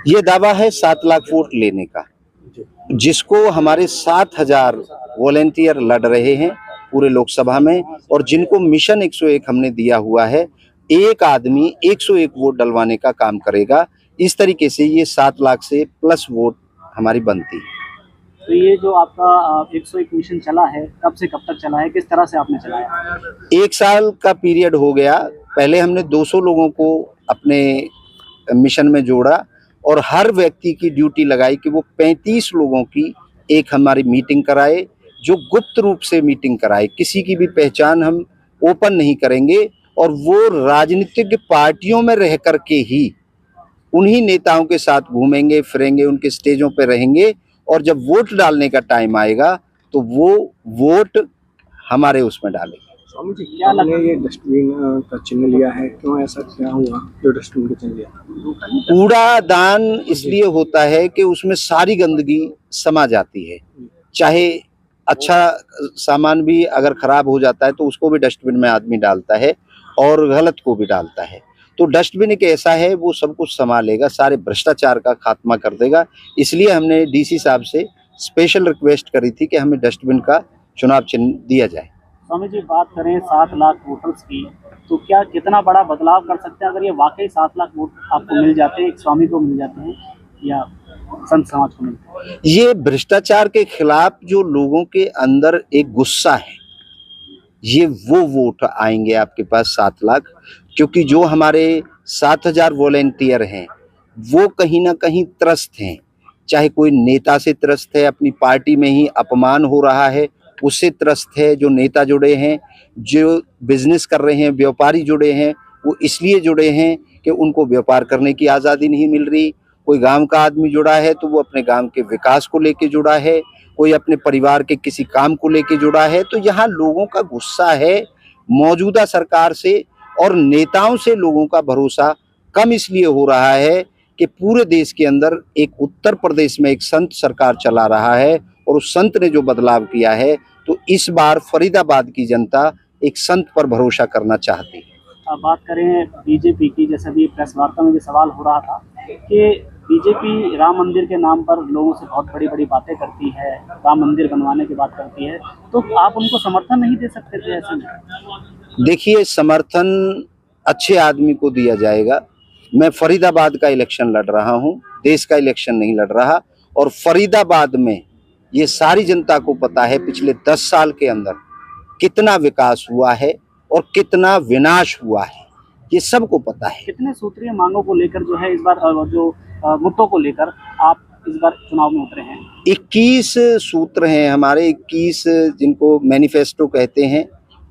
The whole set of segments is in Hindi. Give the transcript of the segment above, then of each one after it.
ये दावा है 7 लाख वोट लेने का, जिसको हमारे 7,000 वॉलेंटियर लड़ रहे हैं पूरे लोकसभा में, और जिनको मिशन 101 हमने दिया हुआ है, एक आदमी 101 वोट डलवाने का काम करेगा। इस तरीके से ये 7 लाख से प्लस वोट हमारी बनती है। तो ये जो आपका 101 मिशन चला है, कब से कब तक चला है, किस तरह से आपने चलाया? 1 साल का पीरियड हो गया। पहले हमने 200 लोगों को अपने मिशन में जोड़ा और हर व्यक्ति की ड्यूटी लगाई कि वो 35 लोगों की एक हमारी मीटिंग कराए, जो गुप्त रूप से मीटिंग कराए। किसी की भी पहचान हम ओपन नहीं करेंगे, और वो राजनीतिक पार्टियों में रह कर के ही उन्हीं नेताओं के साथ घूमेंगे फिरेंगे, उनके स्टेजों पे रहेंगे, और जब वोट डालने का टाइम आएगा तो वो वोट हमारे उसमें डालेंगे। स्वामी जी, क्या आपने ये डस्टबिन का चिन्ह लिया है, क्यों ऐसा क्या हुआ जो डस्टबिन का चिन्ह लिया? कूड़ादान इसलिए होता है कि उसमें सारी गंदगी समा जाती है। चाहे अच्छा सामान भी अगर खराब हो जाता है तो उसको भी डस्टबिन में आदमी डालता है, और गलत को भी डालता है। तो डस्टबिन एक ऐसा है, वो सब कुछ संभालेगा, सारे भ्रष्टाचार का खात्मा कर देगा। इसलिए हमने डीसी साहब से स्पेशल रिक्वेस्ट करी थी कि हमें डस्टबिन का चुनाव चिन्ह दिया जाए। स्वामी जी, बात करें 7 लाख वोटर्स की, तो क्या कितना बड़ा बदलाव कर सकते हैं अगर ये वाकई 7 लाख वोट आपको मिल जाते हैं, एक स्वामी को मिल जाते हैं या संत समाज को मिलते हैं? ये भ्रष्टाचार के खिलाफ जो लोगों के अंदर एक गुस्सा है, ये वो वोट आएंगे आपके पास 7 लाख, क्योंकि जो हमारे 7,000 वॉलेंटियर हैं वो कहीं ना कहीं त्रस्त हैं। चाहे कोई नेता से त्रस्त है, अपनी पार्टी में ही अपमान हो रहा है उससे त्रस्त है, जो नेता जुड़े हैं, जो बिजनेस कर रहे हैं, व्यापारी जुड़े हैं, वो इसलिए जुड़े हैं कि उनको व्यापार करने की आज़ादी नहीं मिल रही। कोई गांव का आदमी जुड़ा है तो वो अपने गांव के विकास को लेके जुड़ा है, कोई अपने परिवार के किसी काम को लेके जुड़ा है। तो यहाँ लोगों का गुस्सा है मौजूदा सरकार से, और नेताओं से लोगों का भरोसा कम इसलिए हो रहा है कि पूरे देश के अंदर एक उत्तर प्रदेश में एक संत सरकार चला रहा है, और उस संत ने जो बदलाव किया है, तो इस बार फरीदाबाद की जनता एक संत पर भरोसा करना चाहती है। अब बात करें बीजेपी की, जैसे भी प्रेस वार्ता में भी सवाल हो रहा था कि बीजेपी राम मंदिर के नाम पर लोगों से बहुत बड़ी बड़ी बातें करती है, राम मंदिर बनवाने की बात करती है, तो आप उनको समर्थन नहीं दे सकते थे ऐसे में? देखिए, समर्थन अच्छे आदमी को दिया जाएगा। मैं फरीदाबाद का इलेक्शन लड़ रहा हूँ, देश का इलेक्शन नहीं लड़ रहा। और फरीदाबाद में ये सारी जनता को पता है पिछले 10 साल के अंदर कितना विकास हुआ है और कितना विनाश हुआ है, ये सबको पता है। कितने सूत्रीय मांगों को लेकर जो है इस बार जो मुद्दों को लेकर आप इस बार चुनाव में उतरे हैं? 21 सूत्र हैं हमारे, 21 जिनको मैनिफेस्टो कहते हैं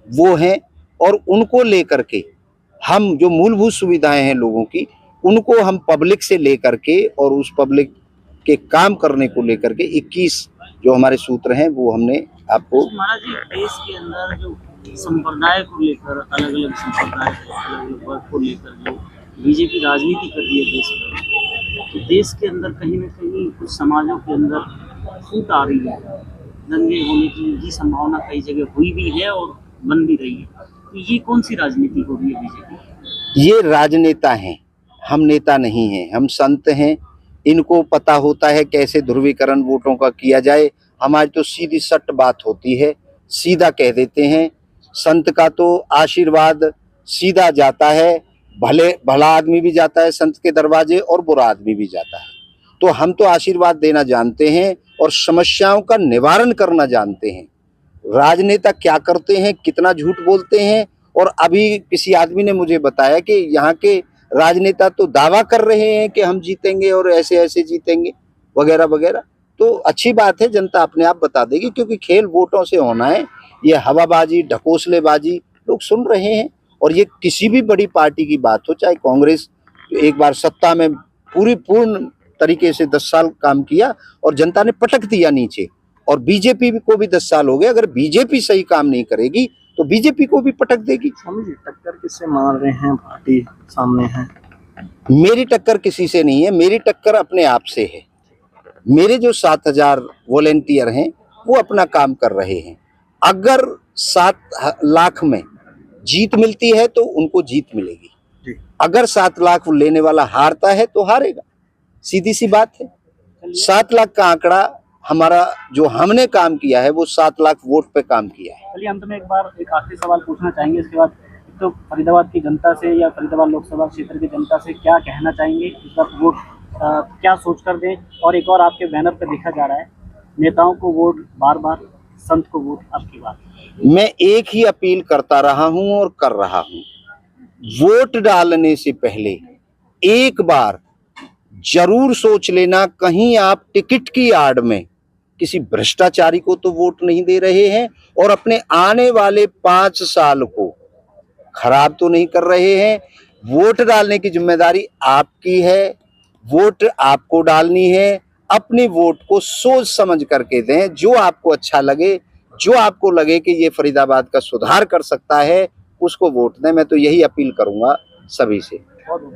वो हैं, और उनको लेकर के हम जो मूलभूत सुविधाएं हैं लोगों की, उनको हम पब्लिक से लेकर के और उस पब्लिक के काम करने को लेकर के 21 जो हमारे सूत्र हैं वो हमने आपको। महाराज जी, देश के अंदर जो संप्रदाय को लेकर, अलग अलग संप्रदाय को, अलग अलग वर्ग को लेकर जो बीजेपी राजनीति कर रही है देश में, तो देश के अंदर कहीं ना कहीं कुछ समाजों के अंदर फूट आ रही है, दंगे होने की संभावना कई जगह हुई भी है और बन भी रही है। तो ये कौन सी राजनीति हो रही है बीजेपी? ये राजनेता हैं, हम नेता नहीं हैं, हम संत हैं। इनको पता होता है कैसे ध्रुवीकरण वोटों का किया जाए। हमारी तो सीधी सट बात होती है, सीधा कह देते हैं। संत का तो आशीर्वाद सीधा जाता है, भला आदमी भी जाता है संत के दरवाजे और बुरा आदमी भी जाता है। तो हम तो आशीर्वाद देना जानते हैं और समस्याओं का निवारण करना जानते हैं। राजनेता क्या करते हैं, कितना झूठ बोलते हैं। और अभी किसी आदमी ने मुझे बताया कि यहाँ के राजनेता तो दावा कर रहे हैं कि हम जीतेंगे और ऐसे ऐसे जीतेंगे वगैरह वगैरह। तो अच्छी बात है, जनता अपने आप बता देगी, क्योंकि खेल वोटों से होना है। ये हवाबाजी, ढकोसलेबाजी लोग सुन रहे हैं। और ये किसी भी बड़ी पार्टी की बात हो, चाहे कांग्रेस एक बार सत्ता में पूर्ण तरीके से 10 साल काम किया और जनता ने पटक दिया नीचे, और बीजेपी को भी 10 साल हो गए। अगर बीजेपी सही काम नहीं करेगी तो बीजेपी को भी पटक देगी। स्वामी जी, टक्कर किससे मार रहे हैं? पार्टी सामने है। मेरी टक्कर किसी से नहीं है, मेरी टक्कर अपने आप से है। मेरे जो 7,000 वॉलेंटियर हैं वो अपना काम कर रहे हैं। अगर 7 लाख में जीत मिलती है तो उनको जीत मिलेगी, अगर 7 लाख लेने वाला हारता है तो हारेगा। सीधी सी बात है। चलिए 7 लाख का आंकड़ा हमारा जो हमने काम किया है वो 7 लाख वोट पे काम किया है। चलिए अंत में एक बार एक आखिरी सवाल पूछना चाहेंगे, इसके बाद तो फरीदाबाद की जनता से या फरीदाबाद लोकसभा क्षेत्र की जनता से क्या कहना चाहेंगे, इस बार वोट क्या सोच कर दें। और एक और आपके बैनर पर लिखा जा रहा है, नेताओं को वोट बार बार, संत को वोट आपकी बात। मैं एक ही अपील करता रहा हूं और कर रहा हूं, वोट डालने से पहले एक बार जरूर सोच लेना, कहीं आप टिकट की आड़ में किसी भ्रष्टाचारी को तो वोट नहीं दे रहे हैं और अपने आने वाले 5 साल को खराब तो नहीं कर रहे हैं। वोट डालने की जिम्मेदारी आपकी है, वोट आपको डालनी है। अपनी वोट को सोच समझ करके दें, जो आपको अच्छा लगे, जो आपको लगे कि ये फरीदाबाद का सुधार कर सकता है, उसको वोट दें। मैं तो यही अपील करूंगा सभी से। बहुत